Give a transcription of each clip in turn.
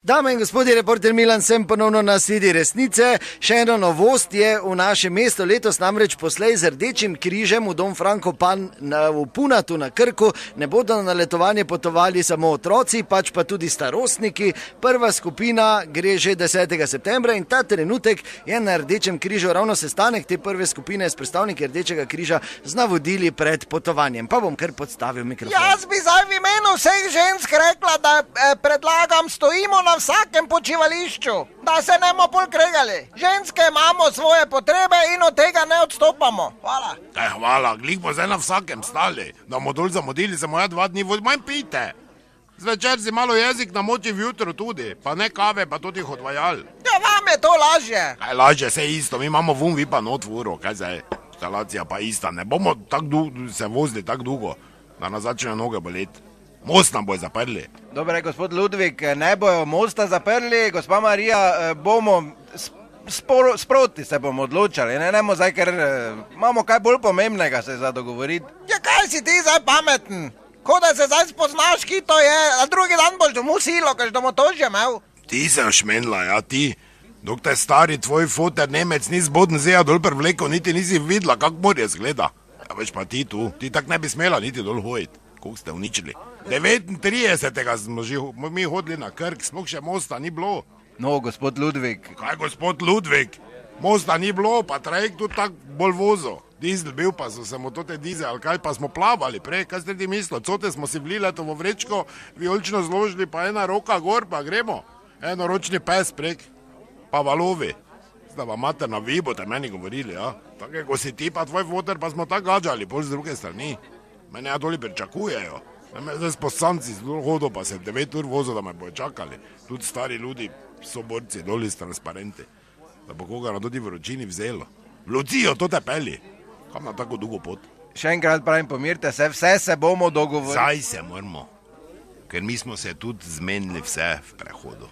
Dame in gospodje, reporter Milan, sem ponovno na Sedi resnice. Še ena novost je v našem mestu letos, namreč poslej z Rdečim križem v Dom Franko Pan v Punatu na Krku ne bodo na letovanje potovali samo otroci, pač pa tudi starostniki. Prva skupina gre že 10. septembra in ta trenutek je na Rdečem križu ravno sestanek te prve skupine s predstavniki Rdečega križa z navodili pred potovanjem. Pa bom kar podstavil mikrofon. Jaz bi zdaj v imenu vseh žensk rekla, da predlagam, stojimo na vsakem počivališču, da se ne bomo bolj kregali. Ženske imamo svoje potrebe in od tega ne odstopamo. Hvala. Hvala, glih bo zdaj na vsakem stali. Da bomo dol zamudili, se moja 2 dni manj pite. Zvečer si malo jezik namoči v jutro tudi, pa ne kave, pa tudi odvajal. Ja, vam je to lažje. Kaj lažje, se isto, mi imamo vun, vi pa not v uro, kaj zdaj, instalacija pa ista. Ne bomo se vozili tako dolgo, da nas začne noge boleti. Most nam bojo zaprli. Dobre, gospod Ludvik, ne bojo mosta zaprli, gospa Marija, bomo sproti se bomo odločali, ne bomo zdaj, ker imamo kaj bolj pomembnega se za dogovoriti. Ja, kaj si ti zdaj pameten? Ko da se zdaj spoznaš, ki to je, a drugi dan boš domov silo, kaj bomo to že imel. Ti sem šmenila, ja ti. Doktor stari tvoj foter Nemec ni zbodn zeja dol prevleko, niti nisi videla, kak morje zgleda. Ja, veš pa ti tu, ti tak ne bi smela niti dol hojiti. Koliko ste uničili? 39. smo že mi hodili na Krk, sploh še mosta ni bilo. No, gospod Ludvik. Kaj gospod Ludvik? Mosta ni bilo, pa trajek tudi tak bolj vozo. Dizel bil, pa so se mu tote dizel, ali kaj, pa smo plavali prej, kaj ste ti mislili? Cote smo si vlili to v vrečko, vijolično zložili, pa ena roka gor, pa gremo. Enoročni pes prek, pa valovi. Zdaj pa mater na vi boste meni govorili, ja? Tako, ko si ti pa tvoj foter, pa smo tako gađali, pol z druge strani. Mene ja doli pričakujejo. Zdaj s poslanci hodo pa se 9 ur vozo, da me bojo čakali. Tudi stari ljudi so borci doli s transparenti. Da bo koga na tudi vročini vzelo. Lucijo, to te peli. Kam na tako dolgo pot? Še enkrat pravim, pomirite se, vse se bomo dogovorili. Zdaj se moramo. Ker mi smo se tudi zmenili vse v prehodu.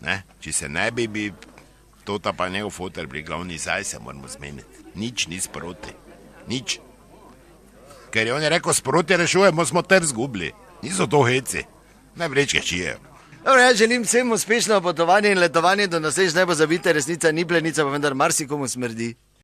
Ne? Če se ne bi tota pa njegov foter pri glavni, zdaj se moramo zmeniti. Nič ni sproti. Nič. Ker je on je rekel, sproti rešujemo, smo ter zgubili. Niso to heci. Ne vrečke čijejo. Dobro, jaz želim vsem uspešno potovanje in letovanje do naslednjič, ne bo zabite, resnica ni plenica, pa vendar marsikomu smrdi.